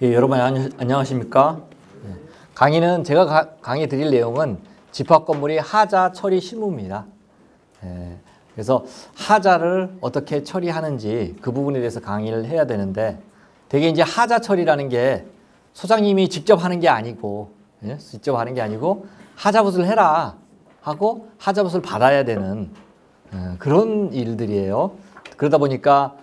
예, 여러분 안녕하십니까? 강의는 제가 강의 드릴 내용은 집합건물의 하자 처리 실무입니다. 그래서 하자를 어떻게 처리하는지 그 부분에 대해서 강의를 해야 되는데, 되게 이제 하자 처리라는 게 소장님이 직접 하는 게 아니고, 직접 하는 게 아니고 하자봇을 해라 하고 하자봇을 받아야 되는 그런 일들이에요. 그러다 보니까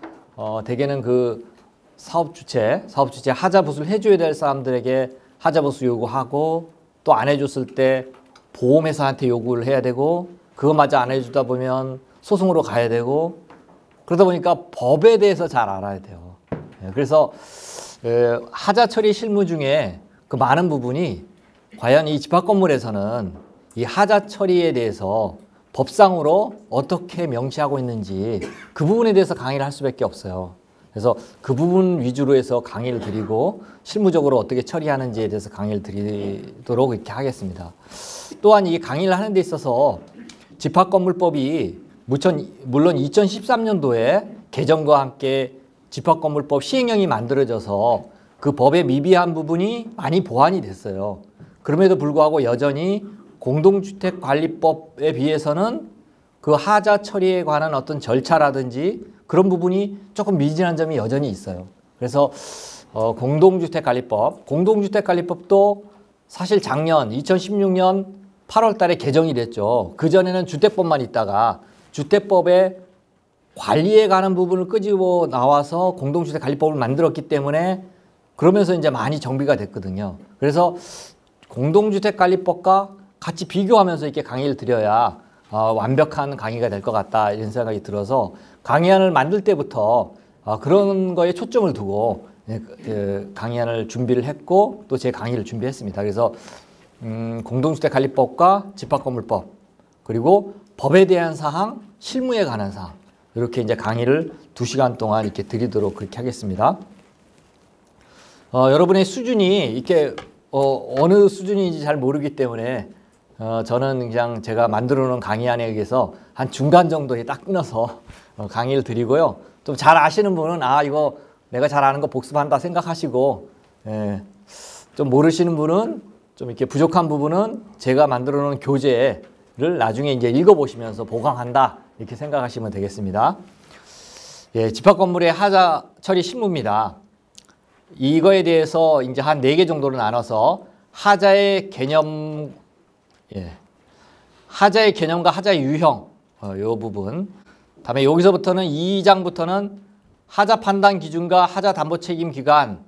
대개는 그 사업 주체 하자봇을 해줘야 될 사람들에게 하자봇을 요구하고, 또 안 해줬을 때 보험회사한테 요구를 해야 되고, 그거마저 안 해주다 보면 소송으로 가야 되고, 그러다 보니까 법에 대해서 잘 알아야 돼요. 그래서 하자 처리 실무 중에 그 많은 부분이 과연 이 집합건물에서는 이 하자 처리에 대해서 법상으로 어떻게 명시하고 있는지 그 부분에 대해서 강의를 할 수밖에 없어요. 그래서 그 부분 위주로 해서 강의를 드리고, 실무적으로 어떻게 처리하는지에 대해서 강의를 드리도록 이렇게 하겠습니다. 또한 이 강의를 하는 데 있어서 집합건물법이 물론 2013년도에 개정과 함께 집합건물법 시행령이 만들어져서 그 법의 미비한 부분이 많이 보완이 됐어요. 그럼에도 불구하고 여전히 공동주택관리법에 비해서는 그 하자 처리에 관한 어떤 절차라든지 그런 부분이 조금 미진한 점이 여전히 있어요. 그래서 공동주택관리법도 사실 작년 2016년 8월 달에 개정이 됐죠. 그전에는 주택법만 있다가 주택법의 관리에 관한 부분을 끄집어 나와서 공동주택관리법을 만들었기 때문에, 그러면서 이제 많이 정비가 됐거든요. 그래서 공동주택관리법과 같이 비교하면서 이렇게 강의를 드려야 완벽한 강의가 될 것 같다, 이런 생각이 들어서 강의안을 만들 때부터 그런 거에 초점을 두고 강의안을 준비를 했고, 또 제 강의를 준비했습니다. 그래서 공동주택관리법과 집합건물법, 그리고 법에 대한 사항, 실무에 관한 사항, 이렇게 이제 강의를 2시간 동안 이렇게 드리도록 그렇게 하겠습니다. 여러분의 수준이 이렇게 어느 수준인지 잘 모르기 때문에 저는 그냥 제가 만들어 놓은 강의안에 의해서 한 중간 정도에 딱 끊어서 강의를 드리고요. 좀 잘 아시는 분은 이거 내가 잘 아는 거 복습한다 생각하시고, 좀 모르시는 분은, 좀 이렇게 부족한 부분은 제가 만들어 놓은 교재를 나중에 이제 읽어보시면서 보강한다, 이렇게 생각하시면 되겠습니다. 집합건물의 하자 처리 실무입니다. 이거에 대해서 이제 한 4개 정도로 나눠서 하자의 개념, 하자의 개념과 하자의 유형, 요 부분. 다음에 여기서부터는 2장부터는 하자 판단 기준과 하자 담보 책임 기간,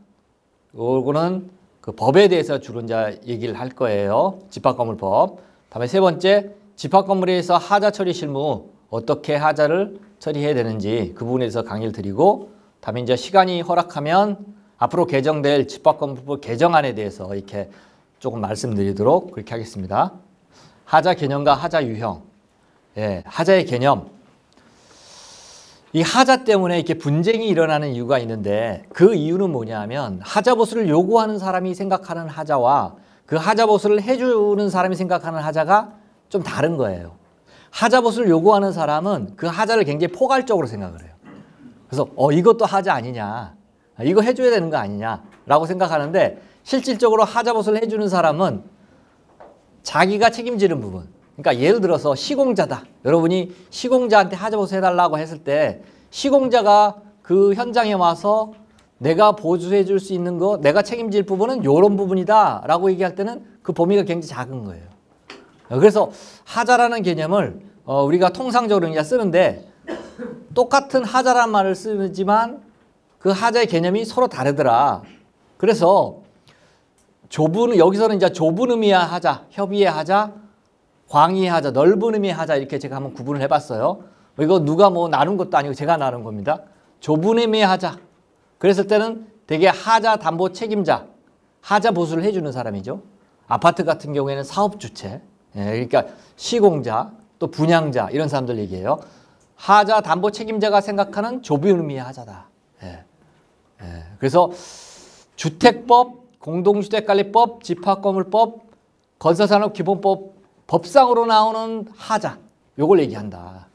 요거는 그 법에 대해서 주로 이제 얘기를 할 거예요. 집합건물법. 다음에 3번째, 집합건물에서 하자 처리 실무, 어떻게 하자를 처리해야 되는지 그 부분에 대해서 강의를 드리고, 다음에 이제 시간이 허락하면 앞으로 개정될 집합건물법 개정안에 대해서 이렇게 조금 말씀드리도록 그렇게 하겠습니다. 하자 개념과 하자 유형. 하자의 개념. 이 하자 때문에 이렇게 분쟁이 일어나는 이유가 있는데, 그 이유는 뭐냐면 하자보수를 요구하는 사람이 생각하는 하자와 그 하자보수를 해주는 사람이 생각하는 하자가 좀 다른 거예요. 하자보수를 요구하는 사람은 그 하자를 굉장히 포괄적으로 생각을 해요. 그래서 이것도 하자 아니냐, 이거 해줘야 되는 거 아니냐라고 생각하는데, 실질적으로 하자보수를 해주는 사람은 자기가 책임지는 부분, 그러니까 예를 들어서 시공자다. 여러분이 시공자한테 하자보수 해달라고 했을 때 시공자가 그 현장에 와서 내가 보수해 줄 수 있는 거, 내가 책임질 부분은 이런 부분이다 라고 얘기할 때는 그 범위가 굉장히 작은 거예요. 그래서 하자라는 개념을 우리가 통상적으로 그냥 쓰는데, 똑같은 하자란 말을 쓰지만 그 하자의 개념이 서로 다르더라. 그래서 여기서는 이제 좁은 의미의 하자, 협의의 하자, 광의의 하자, 넓은 의미의 하자, 이렇게 제가 한번 구분을 해봤어요. 이거 누가 뭐 나눈 것도 아니고 제가 나눈 겁니다. 좁은 의미의 하자. 그랬을 때는 되게 하자 담보 책임자, 하자 보수를 해주는 사람이죠. 아파트 같은 경우에는 사업 주체, 그러니까 시공자, 또 분양자, 이런 사람들 얘기해요. 하자 담보 책임자가 생각하는 좁은 의미의 하자다. 그래서 주택법, 공동주택관리법, 집합건물법, 건설산업기본법 법상으로 나오는 하자, 요걸 얘기한다.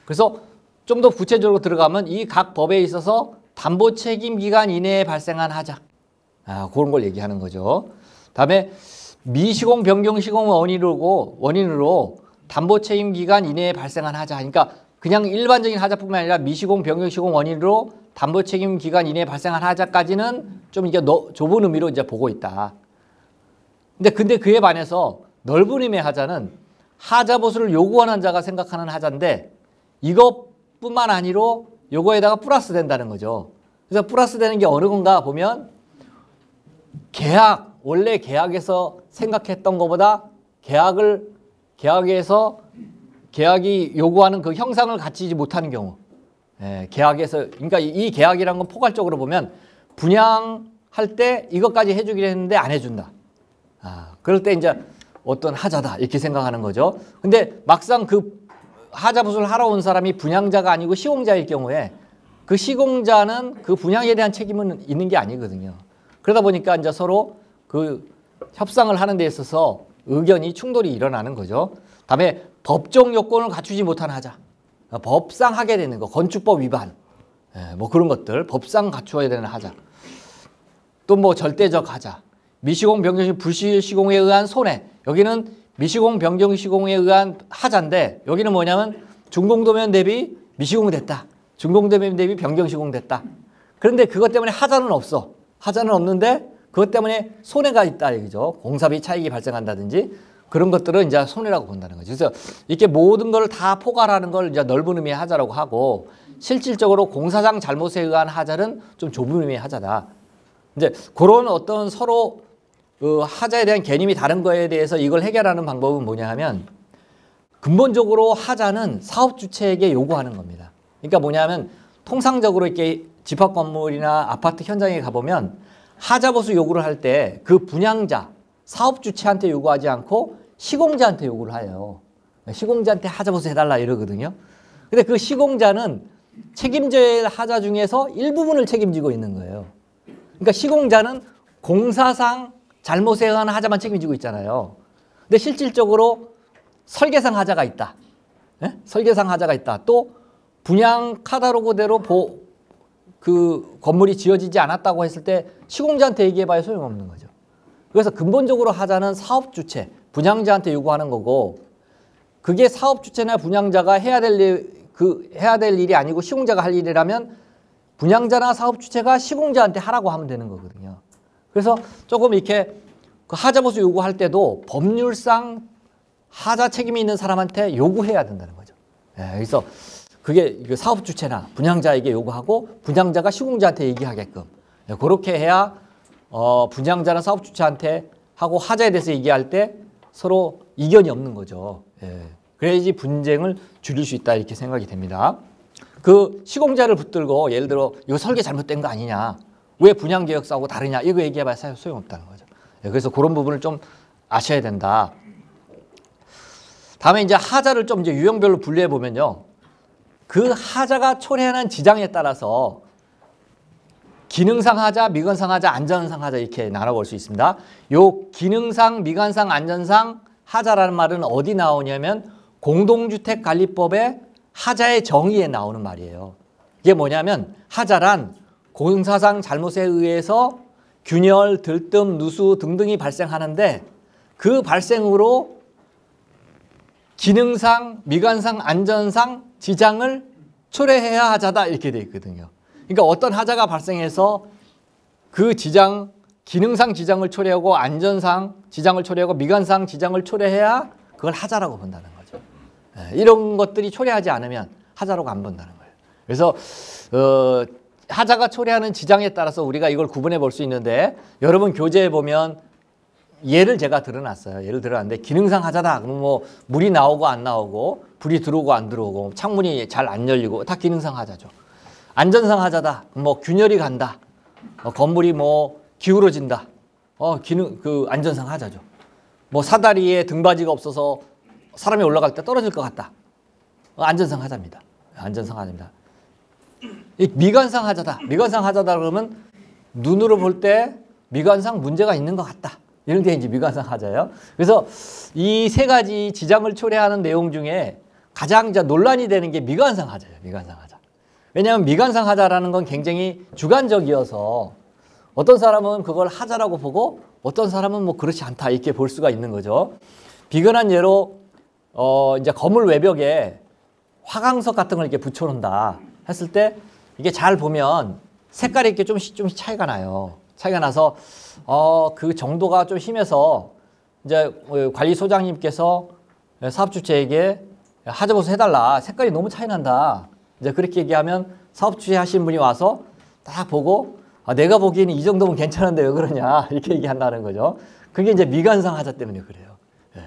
그래서 좀 더 구체적으로 들어가면 이 각 법에 있어서 담보 책임 기간 이내에 발생한 하자, 그런 걸 얘기하는 거죠. 다음에 미시공, 변경 시공 원인으로 담보 책임 기간 이내에 발생한 하자. 그러니까 그냥 일반적인 하자뿐만 아니라 미시공, 변경 시공 원인으로 담보 책임 기간 이내에 발생한 하자까지는 좀 이게 좁은 의미로 이제 보고 있다. 근데 그에 반해서 넓은 의미의 하자는 하자 보수를 요구하는 자가 생각하는 하자인데 이것뿐만 아니로 요거에다가 플러스 된다는 거죠. 그래서 플러스 되는 게 어느 건가 보면 원래 계약에서 생각했던 것보다 계약이 요구하는 그 형상을 갖추지 못하는 경우. 계약에서, 그러니까 이 계약이라는 건 포괄적으로 보면 분양할 때 이것까지 해주기로 했는데 안 해준다. 그럴 때 이제 어떤 하자다 이렇게 생각하는 거죠. 근데 막상 그 하자 보수를 하러 온 사람이 분양자가 아니고 시공자일 경우에 그 시공자는 그 분양에 대한 책임은 있는 게 아니거든요. 그러다 보니까 이제 서로 그 협상을 하는 데 있어서 의견이 충돌이 일어나는 거죠. 다음에 법정 요건을 갖추지 못한 하자. 법상 하게 되는 거, 건축법 위반, 뭐 그런 것들 법상 갖추어야 되는 하자. 또 뭐 절대적 하자, 미시공, 변경, 불시시공에 의한 손해. 여기는 미시공, 변경, 시공에 의한 하자인데 여기는 뭐냐면 준공도면 대비 미시공됐다, 준공도면 대비 변경, 시공됐다. 그런데 그것 때문에 하자는 없어. 하자는 없는데 그것 때문에 손해가 있다 얘기죠. 공사비 차익이 발생한다든지 그런 것들은 이제 손해라고 본다는 거죠. 그래서 이렇게 모든 걸 다 포괄하는 걸 이제 넓은 의미의 하자라고 하고, 실질적으로 공사장 잘못에 의한 하자는 좀 좁은 의미의 하자다. 이제 그런 어떤 서로 하자에 대한 개념이 다른 거에 대해서 이걸 해결하는 방법은 뭐냐 하면, 근본적으로 하자는 사업 주체에게 요구하는 겁니다. 그러니까 뭐냐면 통상적으로 이렇게 집합 건물이나 아파트 현장에 가보면 하자 보수 요구를 할 때 그 분양자, 사업 주체한테 요구하지 않고 시공자한테 요구를 해요. 시공자한테 하자 보수 해달라 이러거든요. 근데 그 시공자는 책임져야 할 하자 중에서 일부분을 책임지고 있는 거예요. 그러니까 시공자는 공사상 잘못에 의한 하자만 책임지고 있잖아요. 근데 실질적으로 설계상 하자가 있다. 설계상 하자가 있다. 또 분양 카탈로그대로 그 건물이 지어지지 않았다고 했을 때 시공자한테 얘기해봐야 소용없는 거죠. 그래서 근본적으로 하자는 사업 주체, 분양자한테 요구하는 거고, 그게 사업 주체나 분양자가 해야 될 일이 아니고 시공자가 할 일이라면 분양자나 사업 주체가 시공자한테 하라고 하면 되는 거거든요. 그래서 조금 이렇게 그 하자 보수 요구할 때도 법률상 하자 책임이 있는 사람한테 요구해야 된다는 거죠. 그래서 그게 사업 주체나 분양자에게 요구하고 분양자가 시공자한테 얘기하게끔, 그렇게 해야 분양자나 사업 주체한테 하고 하자에 대해서 얘기할 때 서로 이견이 없는 거죠. 그래야지 분쟁을 줄일 수 있다 이렇게 생각이 됩니다. 그 시공자를 붙들고 예를 들어 이거 설계 잘못된 거 아니냐, 왜 분양계획서하고 다르냐, 이거 얘기해봐야 소용없다는 거죠. 그래서 그런 부분을 좀 아셔야 된다. 다음에 이제 하자를 좀 이제 유형별로 분류해 보면요, 그 하자가 초래하는 지장에 따라서 기능상 하자, 미관상 하자, 안전상 하자 이렇게 나눠볼 수 있습니다. 요 기능상, 미관상, 안전상 하자라는 말은 어디 나오냐면 공동주택관리법의 하자의 정의에 나오는 말이에요. 이게 뭐냐면 하자란 공사상 잘못에 의해서 균열, 들뜸, 누수 등등이 발생하는데 그 발생으로 기능상, 미관상, 안전상 지장을 초래해야 하자다 이렇게 돼 있거든요. 그러니까 어떤 하자가 발생해서 그 지장, 기능상 지장을 초래하고 안전상 지장을 초래하고 미관상 지장을 초래해야 그걸 하자라고 본다는 거죠. 이런 것들이 초래하지 않으면 하자라고 안 본다는 거예요. 그래서 하자가 초래하는 지장에 따라서 우리가 이걸 구분해 볼 수 있는데, 여러분 교재에 보면 예를 제가 들어놨어요. 예를 들어놨는데 기능상 하자다. 그럼 뭐 물이 나오고 안 나오고, 불이 들어오고 안 들어오고, 창문이 잘 안 열리고 다 기능상 하자죠. 안전상 하자다. 뭐 균열이 간다. 건물이 뭐 기울어진다. 그 안전상 하자죠. 뭐 사다리에 등받이가 없어서 사람이 올라갈 때 떨어질 것 같다. 안전상 하자입니다. 안전상 하자입니다. 이 미관상 하자다. 미관상 하자다 그러면 눈으로 볼 때 미관상 문제가 있는 것 같다. 이런 게 이제 미관상 하자예요. 그래서 이 세 가지 지장을 초래하는 내용 중에 가장 이제 논란이 되는 게 미관상 하자예요. 미관상 하자. 왜냐하면 미관상 하자라는 건 굉장히 주관적이어서 어떤 사람은 그걸 하자라고 보고 어떤 사람은 뭐 그렇지 않다 이렇게 볼 수가 있는 거죠. 비근한 예로 이제 건물 외벽에 화강석 같은 걸 이렇게 붙여놓는다 했을 때 이게 잘 보면 색깔이 이렇게 좀 차이가 나요. 차이가 나서 그 정도가 좀 심해서 이제 관리소장님께서 사업주체에게 하자보수 해달라. 색깔이 너무 차이 난다. 이제 그렇게 얘기하면 사업주체 하신 분이 와서 딱 보고 내가 보기에는 이 정도면 괜찮은데 왜 그러냐 이렇게 얘기한다는 거죠. 그게 이제 미관상 하자 때문에 그래요. 예.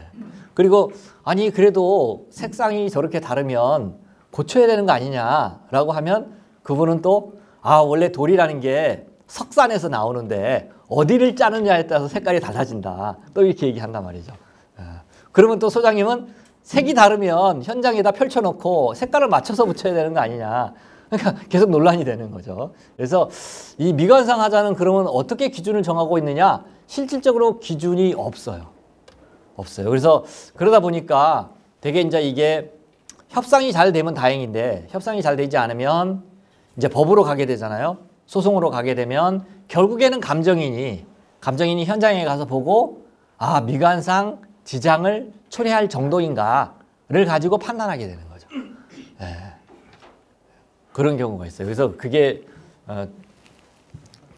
그리고 아니 그래도 색상이 저렇게 다르면 고쳐야 되는 거 아니냐라고 하면 그분은 또 원래 돌이라는 게 석산에서 나오는데 어디를 짜느냐에 따라서 색깔이 달라진다. 또 이렇게 얘기한단 말이죠. 예. 그러면 또 소장님은 색이 다르면 현장에다 펼쳐놓고 색깔을 맞춰서 붙여야 되는 거 아니냐. 그러니까 계속 논란이 되는 거죠. 그래서 이 미관상 하자는 그러면 어떻게 기준을 정하고 있느냐? 실질적으로 기준이 없어요. 없어요. 그래서 그러다 보니까 되게 이제 이게 협상이 잘 되면 다행인데 협상이 잘 되지 않으면 이제 법으로 가게 되잖아요. 소송으로 가게 되면 결국에는 감정인이 현장에 가서 보고 미관상 지장을 초래할 정도인가를 가지고 판단하게 되는 거죠. 예. 그런 경우가 있어요. 그래서 그게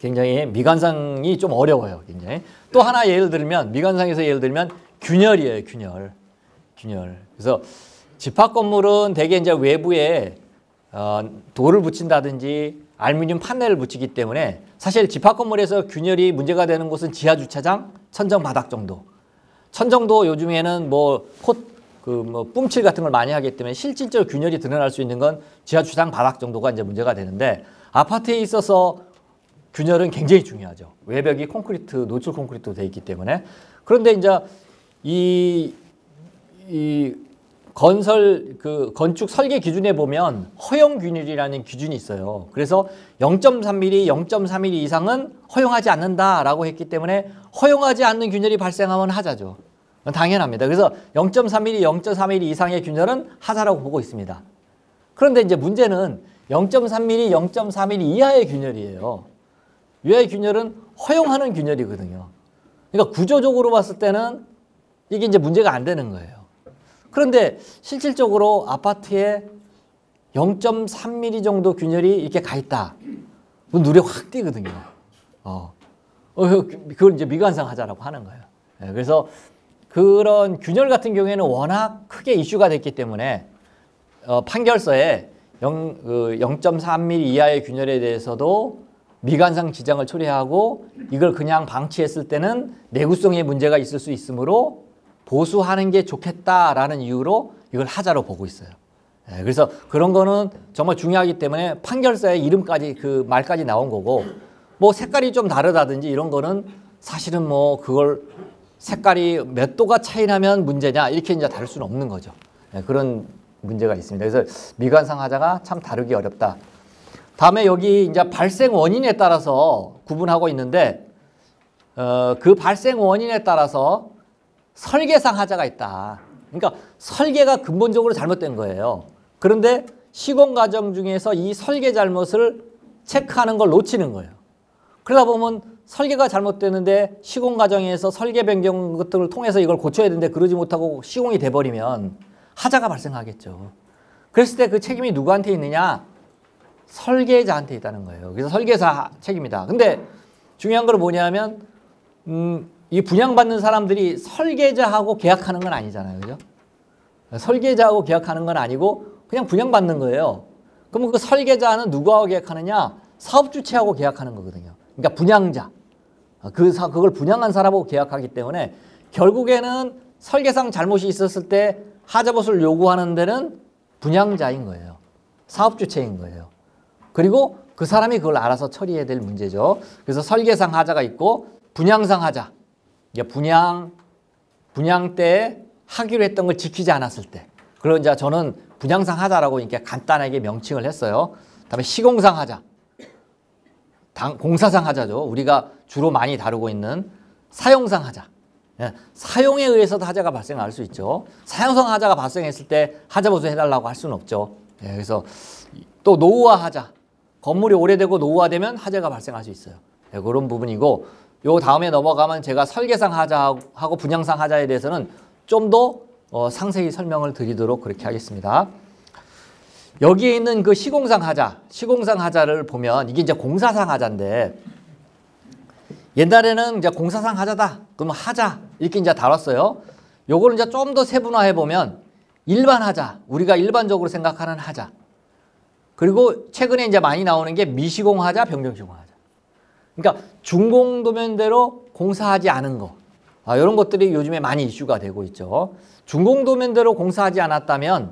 굉장히 미관상이 좀 어려워요. 굉장히. 또 하나 예를 들면 미관상에서 예를 들면 균열이에요. 균열. 그래서 집합 건물은 대개 이제 외부에 돌을 붙인다든지 알루미늄 판넬을 붙이기 때문에 사실 집합 건물에서 균열이 문제가 되는 곳은 지하 주차장, 천정 바닥 정도. 천정도 요즘에는 뿜칠 같은 걸 많이 하기 때문에 실질적으로 균열이 드러날 수 있는 건 지하 주차장 바닥 정도가 이제 문제가 되는데 아파트에 있어서 균열은 굉장히 중요하죠. 외벽이 노출 콘크리트로 되어 있기 때문에. 그런데 이제 이 건축 설계 기준에 보면 허용 균열이라는 기준이 있어요. 그래서 0.3mm, 0.3mm 이상은 허용하지 않는다라고 했기 때문에 허용하지 않는 균열이 발생하면 하자죠. 당연합니다. 그래서 0.3mm, 0.4mm 이상의 균열은 하자라고 보고 있습니다. 그런데 이제 문제는 0.3mm, 0.4mm 이하의 균열이에요. 이하의 균열은 허용하는 균열이거든요. 그러니까 구조적으로 봤을 때는 이게 이제 문제가 안 되는 거예요. 그런데 실질적으로 아파트에 0.3mm 정도 균열이 이렇게 가 있다. 눈에 확 띄거든요. 그걸 이제 미관상 하자라고 하는 거예요. 그래서 그런 균열 같은 경우에는 워낙 크게 이슈가 됐기 때문에 판결서에 0.3mm 이하의 균열에 대해서도 미관상 지장을 초래하고 이걸 그냥 방치했을 때는 내구성에 문제가 있을 수 있으므로 보수하는 게 좋겠다라는 이유로 이걸 하자로 보고 있어요. 그래서 그런 거는 정말 중요하기 때문에 판결서에 이름까지 그 말까지 나온 거고 뭐 색깔이 좀 다르다든지 이런 거는 사실은 뭐 그걸 색깔이 몇 도가 차이 나면 문제냐 이렇게 이제 다룰 수는 없는 거죠. 그런 문제가 있습니다. 그래서 미관상 하자가 참 다루기 어렵다. 다음에 여기 이제 발생 원인에 따라서 구분하고 있는데 그 발생 원인에 따라서 설계상 하자가 있다. 그러니까 설계가 근본적으로 잘못된 거예요. 그런데 시공 과정 중에서 이 설계 잘못을 체크하는 걸 놓치는 거예요. 그러다 보면 설계가 잘못되는데 시공 과정에서 설계 변경 것들을 통해서 이걸 고쳐야 되는데 그러지 못하고 시공이 돼버리면 하자가 발생하겠죠. 그랬을 때 그 책임이 누구한테 있느냐? 설계자한테 있다는 거예요. 그래서 설계사 책임이다. 근데 중요한 건 뭐냐면 이 분양받는 사람들이 설계자하고 계약하는 건 아니잖아요. 그죠? 설계자하고 계약하는 건 아니고 그냥 분양받는 거예요. 그러면 그 설계자는 누구하고 계약하느냐? 사업주체하고 계약하는 거거든요. 그러니까 분양자. 그걸 분양한 사람하고 계약하기 때문에 결국에는 설계상 잘못이 있었을 때 하자보수를 요구하는 데는 분양자인 거예요. 사업주체인 거예요. 그리고 그 사람이 그걸 알아서 처리해야 될 문제죠. 그래서 설계상 하자가 있고 분양상 하자. 분양 때 하기로 했던 걸 지키지 않았을 때. 그런 이제 저는 분양상 하자라고 이렇게 간단하게 명칭을 했어요. 그다음에 시공상 하자. 공사상 하자죠. 우리가 주로 많이 다루고 있는 사용상 하자. 예, 사용에 의해서도 하자가 발생할 수 있죠. 사용상 하자가 발생했을 때 하자 보수 해달라고 할 수는 없죠. 예, 그래서 또 노후화 하자. 건물이 오래되고 노후화되면 하자가 발생할 수 있어요. 예, 그런 부분이고 요 다음에 넘어가면 제가 설계상 하자하고 분양상 하자에 대해서는 좀 더 상세히 설명을 드리도록 그렇게 하겠습니다. 여기에 있는 그 시공상 하자를 보면 이게 이제 공사상 하자인데 옛날에는 이제 공사상 하자다. 그러면 하자 이렇게 이제 다뤘어요. 요거를 이제 좀 더 세분화해 보면 일반 하자, 우리가 일반적으로 생각하는 하자. 그리고 최근에 이제 많이 나오는 게 미시공 하자, 변경시공 하자. 그러니까 준공도면대로 공사하지 않은 거. 이런 것들이 요즘에 많이 이슈가 되고 있죠. 준공도면대로 공사하지 않았다면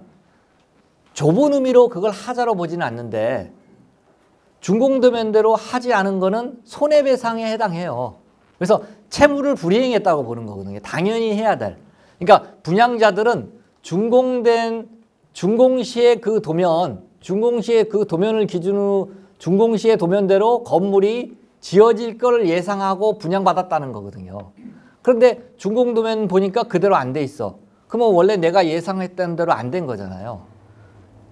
좁은 의미로 그걸 하자로 보지는 않는데 준공도면대로 하지 않은 거는 손해배상에 해당해요. 그래서 채무를 불이행했다고 보는 거거든요. 당연히 해야 될. 그러니까 분양자들은 준공시의 그 도면을 기준으로 준공시의 도면대로 건물이 지어질 걸 예상하고 분양받았다는 거거든요. 그런데 준공도면 보니까 그대로 안 돼 있어. 그러면 원래 내가 예상했던 대로 안 된 거잖아요.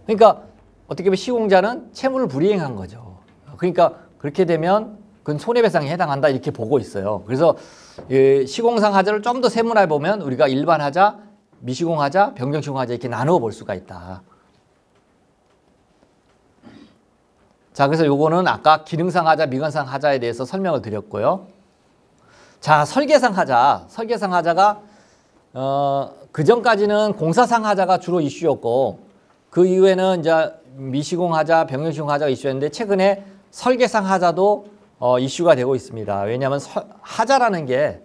그러니까 어떻게 보면 시공자는 채무를 불이행한 거죠. 그러니까 그렇게 되면 그건 손해배상에 해당한다 이렇게 보고 있어요. 그래서 시공상 하자를 좀 더 세분화해 보면 우리가 일반 하자, 미시공 하자, 변경시공 하자 이렇게 나누어 볼 수가 있다. 자, 그래서 요거는 아까 기능상 하자, 미관상 하자에 대해서 설명을 드렸고요. 자, 설계상 하자가 그 전까지는 공사상 하자가 주로 이슈였고 그 이후에는 이제 미시공 하자, 변경시공 하자가 이슈였는데 최근에 설계상 하자도 이슈가 되고 있습니다. 왜냐하면 하자라는 게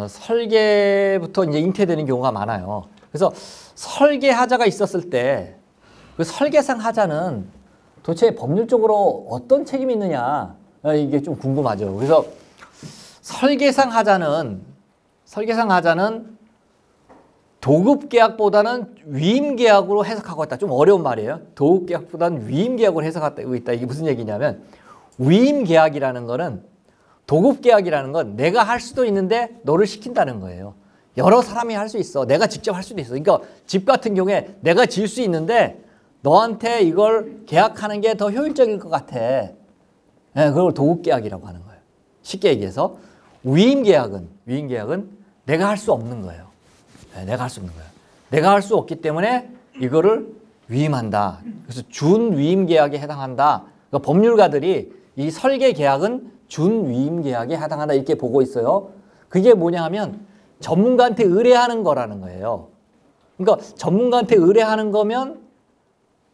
설계부터 이제 잉태되는 경우가 많아요. 그래서 설계 하자가 있었을 때 그 설계상 하자는 도대체 법률적으로 어떤 책임이 있느냐 이게 좀 궁금하죠. 그래서 설계상 하자는 도급계약보다는 위임계약으로 해석하고 있다. 좀 어려운 말이에요. 도급계약보다는 위임계약으로 해석하고 있다. 이게 무슨 얘기냐면 위임계약이라는 거는 도급계약이라는 건 내가 할 수도 있는데 너를 시킨다는 거예요. 여러 사람이 할 수 있어. 내가 직접 할 수도 있어. 그러니까 집 같은 경우에 내가 지을 수 있는데 너한테 이걸 계약하는 게 더 효율적일 것 같아. 네, 그걸 도급계약이라고 하는 거예요. 쉽게 얘기해서 위임계약은 내가 할 수 없는 거예요. 네, 내가 할 수 없는 거예요. 내가 할 수 없기 때문에 이거를 위임한다. 그래서 준위임계약에 해당한다. 그러니까 법률가들이 이 설계계약은 준위임계약에 해당한다 이렇게 보고 있어요. 그게 뭐냐 하면 전문가한테 의뢰하는 거라는 거예요. 그러니까 전문가한테 의뢰하는 거면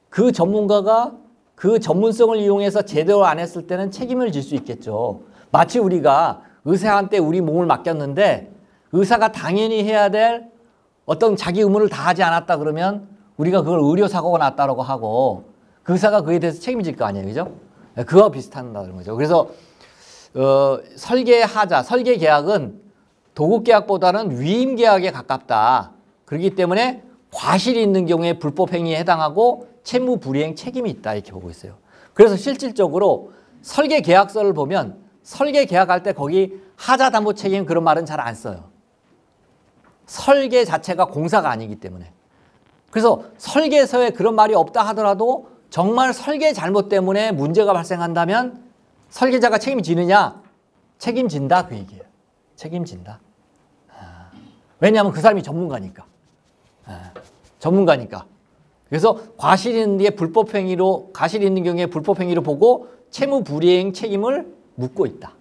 그 전문가가 그 전문성을 이용해서 제대로 안 했을 때는 책임을 질 수 있겠죠. 마치 우리가 의사한테 우리 몸을 맡겼는데 의사가 당연히 해야 될 어떤 자기 의무를 다하지 않았다 그러면 우리가 그걸 의료사고가 났다고 하고 그 의사가 그에 대해서 책임질 거 아니에요. 그죠? 그와 비슷하다는 거죠. 그래서 설계계약은 도급계약보다는 위임계약에 가깝다. 그렇기 때문에 과실이 있는 경우에 불법행위에 해당하고 채무불이행 책임이 있다 이렇게 보고 있어요. 그래서 실질적으로 설계계약서를 보면 설계계약할 때 거기 하자담보책임 그런 말은 잘 안 써요. 설계 자체가 공사가 아니기 때문에. 그래서 설계서에 그런 말이 없다 하더라도 정말 설계 잘못 때문에 문제가 발생한다면 설계자가 책임지느냐? 책임진다 그 얘기예요. 책임진다. 왜냐하면 그 사람이 전문가니까. 전문가니까. 그래서 과실이 있는 경우에 불법행위로 보고 채무불이행 책임을 묻고 있다.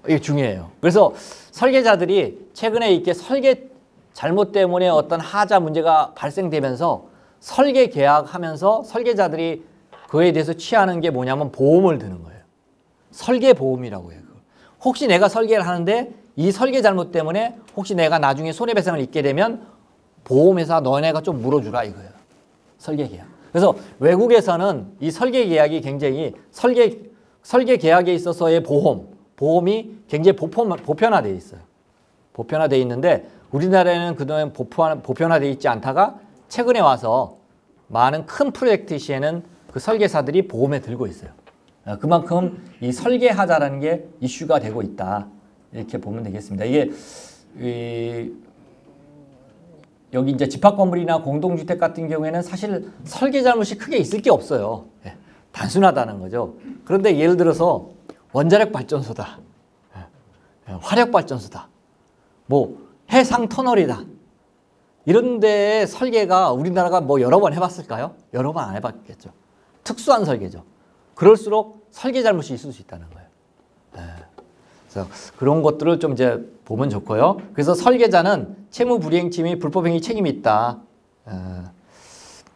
이게 중요해요. 그래서 설계자들이 최근에 이렇게 설계 잘못 때문에 어떤 하자 문제가 발생되면서 설계 계약하면서 설계자들이 그에 대해서 취하는 게 뭐냐면 보험을 드는 거예요. 설계보험이라고 해요. 혹시 내가 설계를 하는데 이 설계 잘못 때문에 혹시 내가 나중에 손해배상을 입게 되면 보험회사 너네가 좀 물어주라 이거예요. 설계계약. 그래서 외국에서는 이 설계계약이 굉장히 설계계약에 있어서의 보험이 굉장히 보편화되어 있어요. 보편화되어 있는데 우리나라에는 그동안 보편화되어 있지 않다가 최근에 와서 많은 큰 프로젝트 시에는 그 설계사들이 보험에 들고 있어요. 그만큼 이 설계하자라는 게 이슈가 되고 있다. 이렇게 보면 되겠습니다. 이게 여기 이제 집합 건물이나 공동주택 같은 경우에는 사실 설계 잘못이 크게 있을 게 없어요. 단순하다는 거죠. 그런데 예를 들어서 원자력 발전소다, 화력 발전소다, 뭐 해상 터널이다. 이런 데 설계가 우리나라가 뭐 여러 번 해봤을까요? 여러 번 안 해봤겠죠. 특수한 설계죠. 그럴수록 설계 잘못이 있을 수 있다는 거예요. 그래서 그런 것들을 좀 이제 보면 좋고요. 그래서 설계자는 채무 불이행치 및 불법행위 책임이 있다.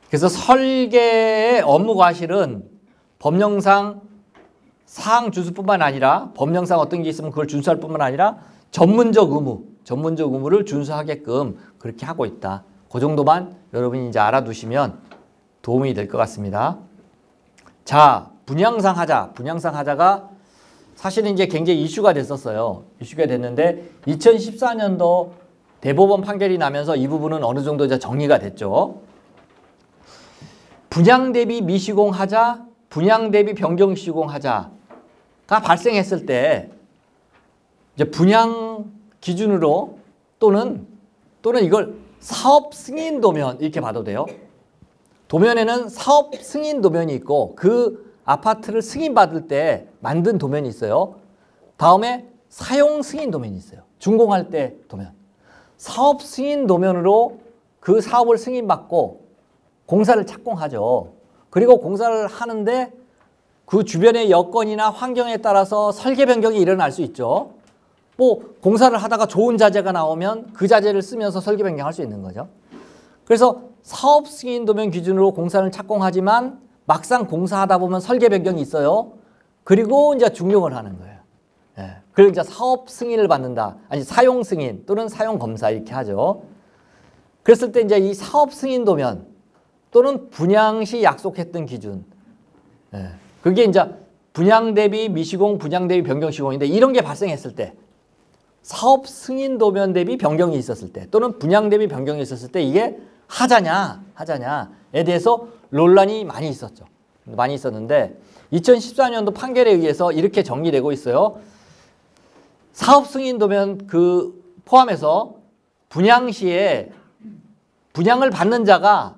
그래서 설계의 업무 과실은 법령상 사항 준수뿐만 아니라 법령상 어떤 게 있으면 그걸 준수할 뿐만 아니라 전문적 의무를 준수하게끔 그렇게 하고 있다. 그 정도만 여러분이 이제 알아두시면 도움이 될 것 같습니다. 자, 분양상 하자가 사실은 이제 굉장히 이슈가 됐었어요. 이슈가 됐는데 2014년도 대법원 판결이 나면서 이 부분은 어느 정도 이제 정리가 됐죠. 분양 대비 미시공 하자, 분양 대비 변경 시공 하자가 발생했을 때 이제 분양 기준으로 또는 이걸 사업 승인 도면 이렇게 봐도 돼요. 도면에는 사업 승인 도면이 있고 그 아파트를 승인받을 때 만든 도면이 있어요. 다음에 사용 승인 도면이 있어요. 준공할 때 도면. 사업 승인 도면으로 그 사업을 승인받고 공사를 착공하죠. 그리고 공사를 하는데 그 주변의 여건이나 환경에 따라서 설계 변경이 일어날 수 있죠. 뭐 공사를 하다가 좋은 자재가 나오면 그 자재를 쓰면서 설계 변경할 수 있는 거죠. 그래서 사업 승인 도면 기준으로 공사를 착공하지만 막상 공사하다 보면 설계 변경이 있어요. 그리고 이제 중용을 하는 거예요. 그리고 이제 사업 승인을 받는다. 아니 사용 승인 또는 사용 검사 이렇게 하죠. 그랬을 때 이제 이 사업 승인 도면 또는 분양 시 약속했던 기준. 그게 이제 분양 대비 미시공, 분양 대비 변경 시공인데 이런 게 발생했을 때 사업 승인 도면 대비 변경이 있었을 때 또는 분양 대비 변경이 있었을 때 이게 하자냐에 대해서 논란이 많이 있었죠. 많이 있었는데 2014년도 판결에 의해서 이렇게 정리되고 있어요. 사업 승인 도면 그 포함해서 분양 시에 분양을 받는 자가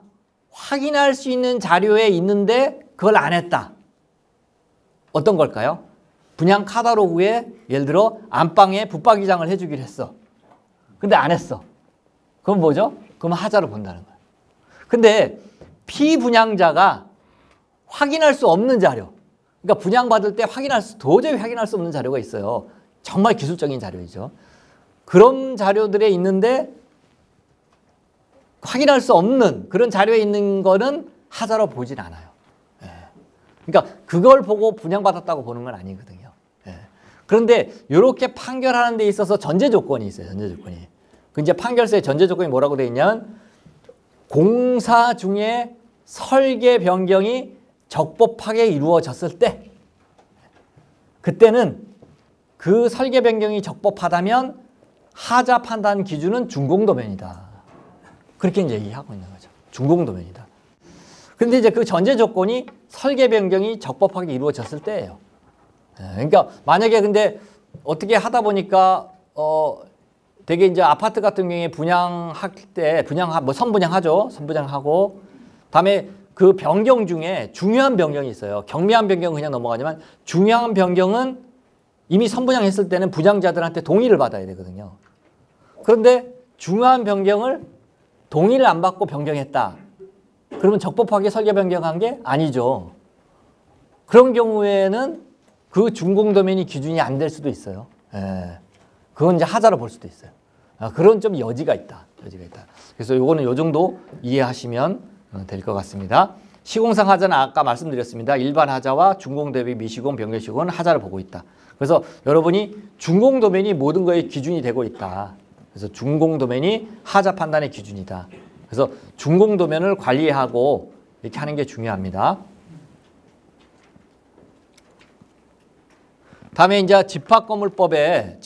확인할 수 있는 자료에 있는데 그걸 안 했다. 어떤 걸까요? 분양 카탈로그에 예를 들어 안방에 붙박이장을 해주기로 했어. 근데 안 했어. 그럼 뭐죠? 그럼 하자로 본다는 거예요. 근데 피분양자가 확인할 수 없는 자료. 그러니까 분양받을 때 도저히 확인할 수 없는 자료가 있어요. 정말 기술적인 자료이죠. 그런 자료들에 있는데 확인할 수 없는 그런 자료에 있는 거는 하자로 보진 않아요. 그러니까 그걸 보고 분양받았다고 보는 건 아니거든요. 그런데 이렇게 판결하는 데 있어서 전제 조건이 있어요. 전제 조건이. 그 이제 판결서의 전제 조건이 뭐라고 되어 있냐면 공사 중에 설계 변경이 적법하게 이루어졌을 때 그때는 그 설계 변경이 적법하다면 하자 판단 기준은 준공도면이다. 그렇게 이제 얘기하고 있는 거죠. 준공도면이다. 근데 이제 그 전제 조건이 설계 변경이 적법하게 이루어졌을 때예요. 그러니까 만약에 근데 어떻게 하다 보니까 되게 이제 아파트 같은 경우에 분양할 때 뭐 선분양하죠. 선분양하고 다음에 그 변경 중에 중요한 변경이 있어요. 경미한 변경은 그냥 넘어가지만 중요한 변경은 이미 선분양했을 때는 분양자들한테 동의를 받아야 되거든요. 그런데 중요한 변경을 동의를 안 받고 변경했다. 그러면 적법하게 설계 변경한 게 아니죠. 그런 경우에는 그 준공도면이 기준이 안 될 수도 있어요. 그건 이제 하자로 볼 수도 있어요. 그런 좀 여지가 있다. 그래서 요거는 요 정도 이해하시면 될 것 같습니다. 시공상 하자는 아까 말씀드렸습니다. 일반 하자와 준공 대비 미시공, 변경 시공은 하자를 보고 있다. 그래서 여러분이 준공도면이 모든 거의 기준이 되고 있다. 그래서 준공도면이 하자 판단의 기준이다. 그래서 준공도면을 관리하고 이렇게 하는 게 중요합니다. 다음에 이제 집합건물법에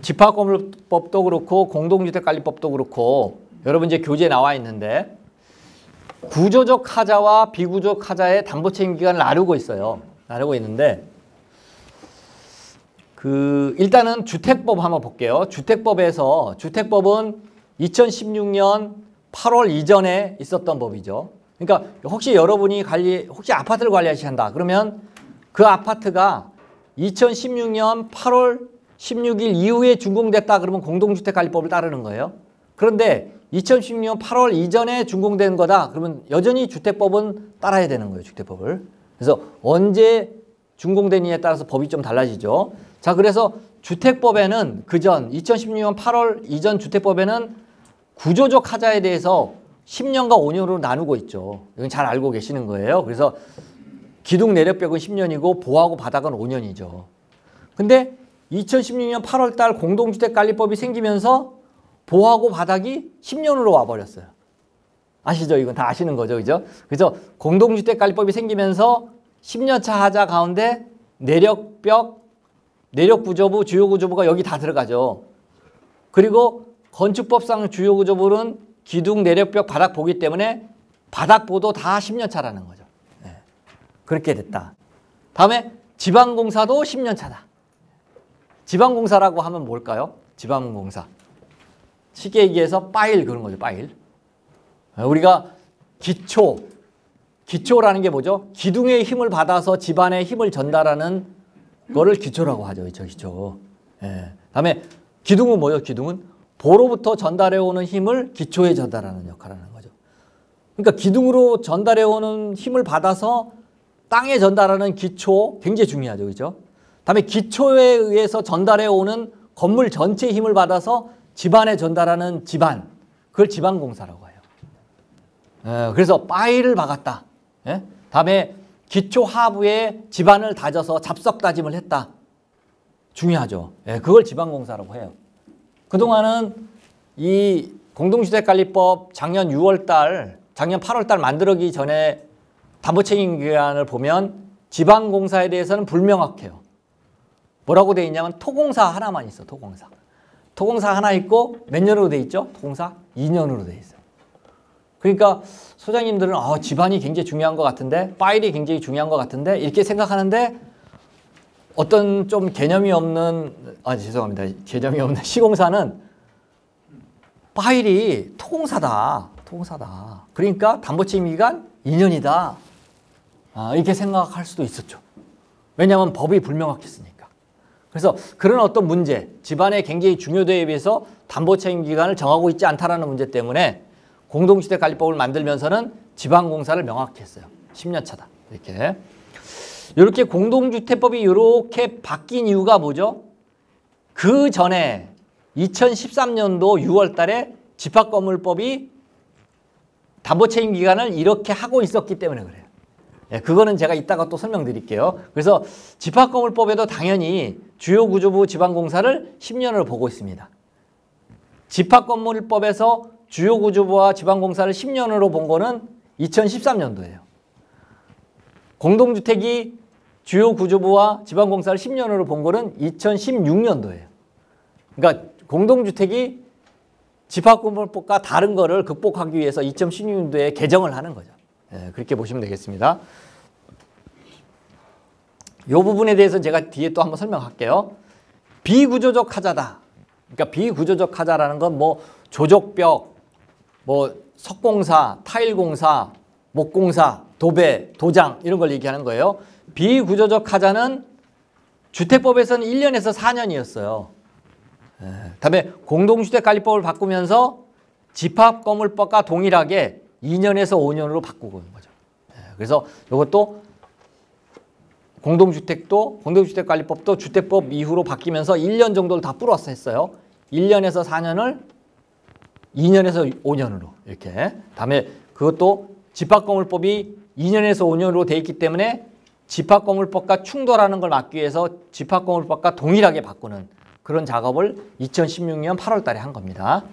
집합건물법도 그렇고 공동주택관리법도 그렇고 여러분 이제 교재에 나와 있는데 구조적 하자와 비구조적 하자의 담보책임기간을 나누고 있어요. 나누고 있는데 일단은 주택법 한번 볼게요. 주택법은 2016년 8월 이전에 있었던 법이죠. 그러니까 혹시 여러분이 혹시 아파트를 관리하신다 그러면 그 아파트가 2016년 8월 16일 이후에 준공됐다 그러면 공동주택관리법을 따르는 거예요. 그런데 2016년 8월 이전에 준공된 거다 그러면 여전히 주택법은 따라야 되는 거예요. 주택법을. 그래서 언제 준공되느냐에 따라서 법이 좀 달라지죠. 자, 그래서 주택법에는 그전 2016년 8월 이전 주택법에는 구조적 하자에 대해서 10년과 5년으로 나누고 있죠. 이건 잘 알고 계시는 거예요. 그래서 기둥 내력벽은 10년이고 보하고 바닥은 5년이죠. 근데 2016년 8월 달 공동주택관리법이 생기면서 보하고 바닥이 10년으로 와버렸어요. 아시죠? 이건 다 아시는 거죠. 그죠? 그래서 공동주택관리법이 생기면서 10년차 하자 가운데 내력벽, 내력구조부, 주요구조부가 여기 다 들어가죠. 그리고 건축법상 주요구조부는 기둥, 내력벽, 바닥 보기 때문에 바닥보도 다 10년차라는 거죠. 네. 그렇게 됐다. 다음에 지방공사도 10년차다. 지방공사라고 하면 뭘까요? 지방공사. 쉽게 얘기해서 파일 그런 거죠. 파일. 우리가 기초라는 게 뭐죠? 기둥의 힘을 받아서 집안에 힘을 전달하는 거를 기초라고 하죠. 기초. 예. 다음에 기둥은 뭐예요? 기둥은 보로부터 전달해오는 힘을 기초에 전달하는 역할을 하는 거죠. 그러니까 기둥으로 전달해오는 힘을 받아서 땅에 전달하는 기초 굉장히 중요하죠. 그죠? 다음에 기초에 의해서 전달해오는 건물 전체의 힘을 받아서 집안에 전달하는 집안. 그걸 지방공사라고 해요. 그래서 파일을 박았다. 예? 다음에 기초 하부에 집안을 다져서 잡석 다짐을 했다. 중요하죠. 예, 그걸 지방공사라고 해요. 그동안은 이 공동주택관리법 작년 8월 달 만들기 전에 담보책임기간을 보면 지방공사에 대해서는 불명확해요. 뭐라고 돼 있냐면 토공사 하나만 있어. 토공사 하나 있고 몇 년으로 돼 있죠? 토공사 2년으로 돼 있어요. 그러니까 소장님들은 집안이 굉장히 중요한 것 같은데 파일이 굉장히 중요한 것 같은데 이렇게 생각하는데 어떤 좀 개념이 없는 시공사는 파일이 토공사다. 그러니까 담보책임기간 2년이다. 이렇게 생각할 수도 있었죠. 왜냐하면 법이 불명확했으니까. 그래서 그런 어떤 문제, 집안의 굉장히 중요도에 비해서 담보책임기간을 정하고 있지 않다라는 문제 때문에 공동주택관리법을 만들면서는 지방공사를 명확히 했어요. 10년 차다. 이렇게 공동주택법이 이렇게 바뀐 이유가 뭐죠? 그 전에 2013년도 6월 달에 집합건물법이 담보책임기간을 이렇게 하고 있었기 때문에 그래요. 그거는 제가 이따가 또 설명드릴게요. 그래서 집합건물법에도 당연히 주요구조부 지방공사를 10년으로 보고 있습니다. 집합건물법에서 주요구조부와 지방공사를 10년으로 본 거는 2013년도예요. 공동주택이 주요구조부와 지방공사를 10년으로 본 거는 2016년도예요. 그러니까 공동주택이 집합건물법과 다른 거를 극복하기 위해서 2016년도에 개정을 하는 거죠. 그렇게 보시면 되겠습니다. 이 부분에 대해서는 제가 뒤에 또 한번 설명할게요. 비구조적 하자다. 그러니까 비구조적 하자라는 건 뭐 조적벽, 석공사, 타일공사, 목공사, 도배, 도장 이런 걸 얘기하는 거예요. 비구조적 하자는 주택법에서는 1년에서 4년이었어요. 다음에 공동주택관리법을 바꾸면서 집합건물법과 동일하게 2년에서 5년으로 바꾸고 있는 거죠. 그래서 이것도 공동주택관리법도 주택법 이후로 바뀌면서 1년 정도를 다 플러스 했어요. 1년에서 4년을 2년에서 5년으로 이렇게. 다음에 그것도 집합건물법이 2년에서 5년으로 돼 있기 때문에 집합건물법과 충돌하는 걸 막기 위해서 집합건물법과 동일하게 바꾸는 그런 작업을 2016년 8월 달에 한 겁니다.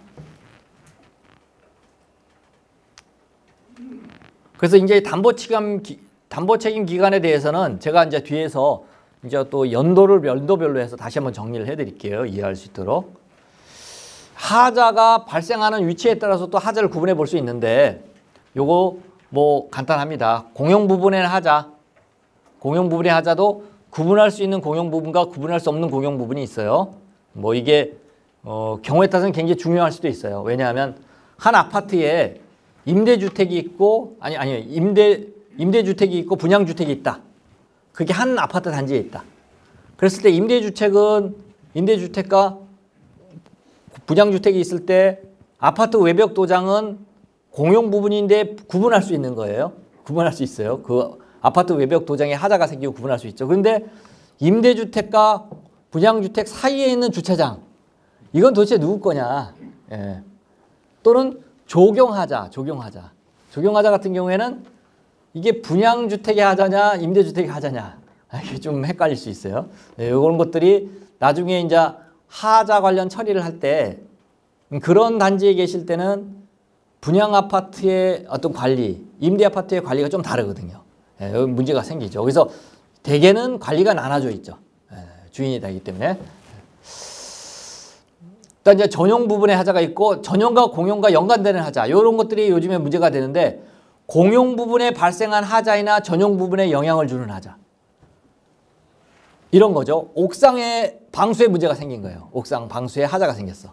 그래서 이제 담보책임 기간에 대해서는 제가 이제 뒤에서 이제 또 연도별로 해서 다시 한번 정리를 해드릴게요. 이해할 수 있도록. 하자가 발생하는 위치에 따라서 또 하자를 구분해 볼 수 있는데 요거 뭐 간단합니다. 공용 부분의 하자, 공용 부분의 하자도 구분할 수 있는 공용 부분과 구분할 수 없는 공용 부분이 있어요. 뭐 이게 경우에 따라서는 굉장히 중요할 수도 있어요. 왜냐하면 한 아파트에 임대주택이 있고 임대주택이 있고 분양주택이 있다. 그게 한 아파트 단지에 있다. 그랬을 때 임대주택과 분양주택이 있을 때 아파트 외벽 도장은 공용 부분인데 구분할 수 있는 거예요. 구분할 수 있어요. 그 아파트 외벽 도장에 하자가 생기고 구분할 수 있죠. 그런데 임대주택과 분양주택 사이에 있는 주차장, 이건 도대체 누구 거냐. 예. 또는 조경하자 같은 경우에는 이게 분양주택의 하자냐 임대주택의 하자냐, 이게 좀 헷갈릴 수 있어요. 네, 이런 것들이 나중에 이제 하자 관련 처리를 할 때 그런 단지에 계실 때는 분양 아파트의 어떤 관리, 임대 아파트의 관리가 좀 다르거든요. 예, 여기 문제가 생기죠. 그래서 대개는 관리가 나눠져 있죠. 예, 주인이 되기 때문에. 일단 이제 전용 부분의 하자가 있고 전용과 공용과 연관되는 하자, 이런 것들이 요즘에 문제가 되는데 공용 부분에 발생한 하자이나 전용 부분에 영향을 주는 하자, 이런 거죠. 옥상에 방수에 문제가 생긴 거예요. 옥상 방수에 하자가 생겼어.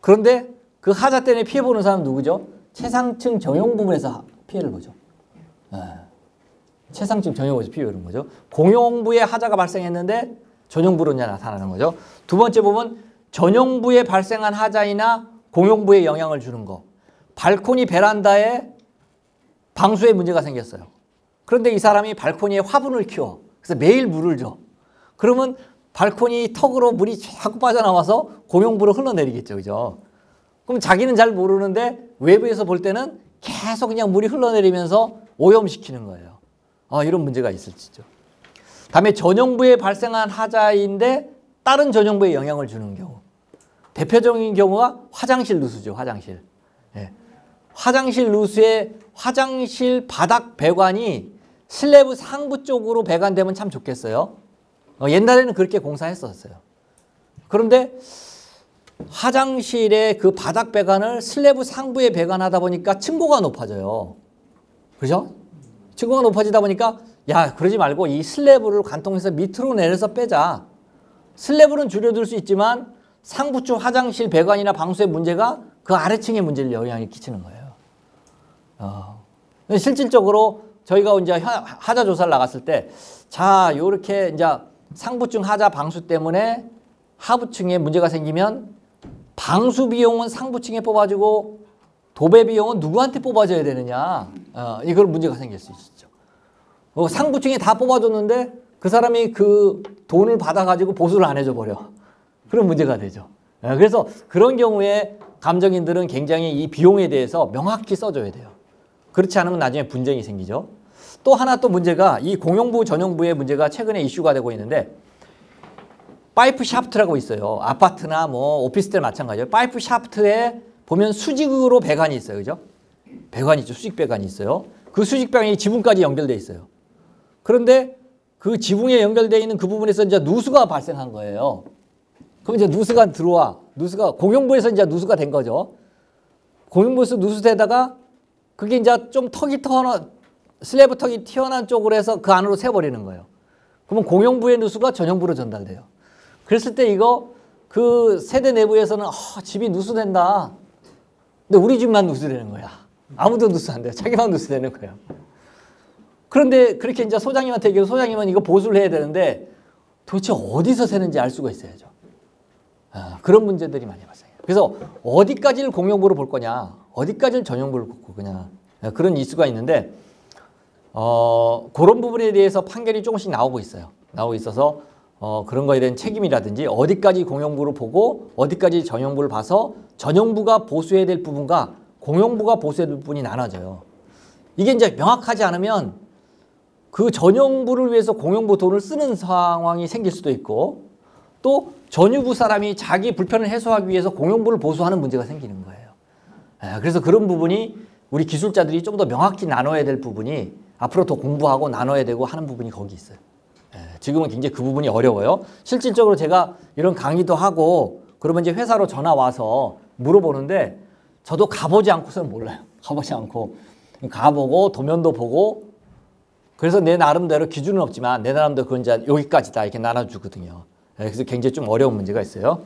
그런데 그 하자 때문에 피해 보는 사람은 누구죠? 최상층 전용 부분에서 피해를 보죠. 최상층 전용 부분에서 피해 보는 거죠. 공용부에 하자가 발생했는데 전용부로 이제 나타나는 거죠. 두 번째 부분, 전용부에 발생한 하자이나 공용부에 영향을 주는 거. 발코니 베란다에 방수에 문제가 생겼어요. 그런데 이 사람이 발코니에 화분을 키워. 그래서 매일 물을 줘. 그러면 발코니 턱으로 물이 자꾸 빠져나와서 공용부로 흘러내리겠죠. 그죠? 그럼 자기는 잘 모르는데 외부에서 볼 때는 계속 그냥 물이 흘러내리면서 오염시키는 거예요. 이런 문제가 있을 수 있죠. 다음에 전용부에 발생한 하자인데 다른 전용부에 영향을 주는 경우. 대표적인 경우가 화장실 누수죠. 화장실. 예. 화장실 누수에 화장실 바닥 배관이 슬래브 상부 쪽으로 배관되면 참 좋겠어요. 옛날에는 그렇게 공사했었어요. 그런데 화장실의 그 바닥 배관을 슬래브 상부에 배관하다 보니까 층고가 높아져요. 그죠? 층고가 높아지다 보니까 야, 그러지 말고 이 슬래브를 관통해서 밑으로 내려서 빼자. 슬래브는 줄여둘 수 있지만 상부 쪽 화장실 배관이나 방수의 문제가 그 아래층의 문제를 영향을 끼치는 거예요. 실질적으로 저희가 이제 하자 조사를 나갔을 때, 자, 요렇게 이제 상부층 하자 방수 때문에 하부층에 문제가 생기면 방수 비용은 상부층에 뽑아주고 도배 비용은 누구한테 뽑아줘야 되느냐. 이걸 문제가 생길 수 있죠. 상부층에 다 뽑아줬는데 그 사람이 그 돈을 받아가지고 보수를 안 해줘 버려. 그런 문제가 되죠. 그래서 그런 경우에 감정인들은 굉장히 이 비용에 대해서 명확히 써줘야 돼요. 그렇지 않으면 나중에 분쟁이 생기죠. 또 하나 또 문제가 이 공용부 전용부의 문제가 최근에 이슈가 되고 있는데, 파이프 샤프트라고 있어요. 아파트나 뭐 오피스텔 마찬가지예요. 파이프 샤프트에 보면 수직으로 배관이 있어요. 그죠? 배관이 있죠. 수직 배관이 있어요. 그 수직 배관이 지붕까지 연결돼 있어요. 그런데 그 지붕에 연결되어 있는 그 부분에서 이제 누수가 발생한 거예요. 그럼 이제 누수가 들어와. 누수가 공용부에서 이제 누수가 된 거죠. 공용부에서 누수되다가 그게 이제 좀 슬래브 턱이 튀어나온 쪽으로 해서 그 안으로 새버리는 거예요. 그러면 공용부의 누수가 전용부로 전달돼요. 그랬을 때 이거 그 세대 내부에서는 집이 누수된다. 근데 우리 집만 누수되는 거야. 아무도 누수 안 돼요. 자기만 누수되는 거예요. 그런데 그렇게 이제 소장님한테 얘기해서 소장님은 이거 보수를 해야 되는데 도대체 어디서 새는지 알 수가 있어야죠. 그런 문제들이 많이 발생해요. 그래서 어디까지를 공용부로 볼 거냐, 어디까지를 전용부로 볼 거냐, 그런 이슈가 있는데 그런 부분에 대해서 판결이 조금씩 나오고 있어요. 나오고 있어서 그런 거에 대한 책임이라든지 어디까지 공용부로 보고 어디까지 전용부를 봐서 전용부가 보수해야 될 부분과 공용부가 보수해야 될 부분이 나눠져요. 이게 이제 명확하지 않으면 그 전용부를 위해서 공용부 돈을 쓰는 상황이 생길 수도 있고, 또 전유부 사람이 자기 불편을 해소하기 위해서 공용부를 보수하는 문제가 생기는 거예요. 그래서 그런 부분이 우리 기술자들이 좀 더 명확히 나눠야 될 부분이 앞으로 더 공부하고 나눠야 되고 하는 부분이 거기 있어요. 지금은 굉장히 그 부분이 어려워요. 실질적으로 제가 이런 강의도 하고 그러면 이제 회사로 전화 와서 물어보는데 저도 가보지 않고서는 몰라요. 가보지 않고 가보고 도면도 보고 그래서 내 나름대로 기준은 없지만 내 나름대로 그건 이제 여기까지다 이렇게 나눠주거든요. 그래서 굉장히 좀 어려운 문제가 있어요.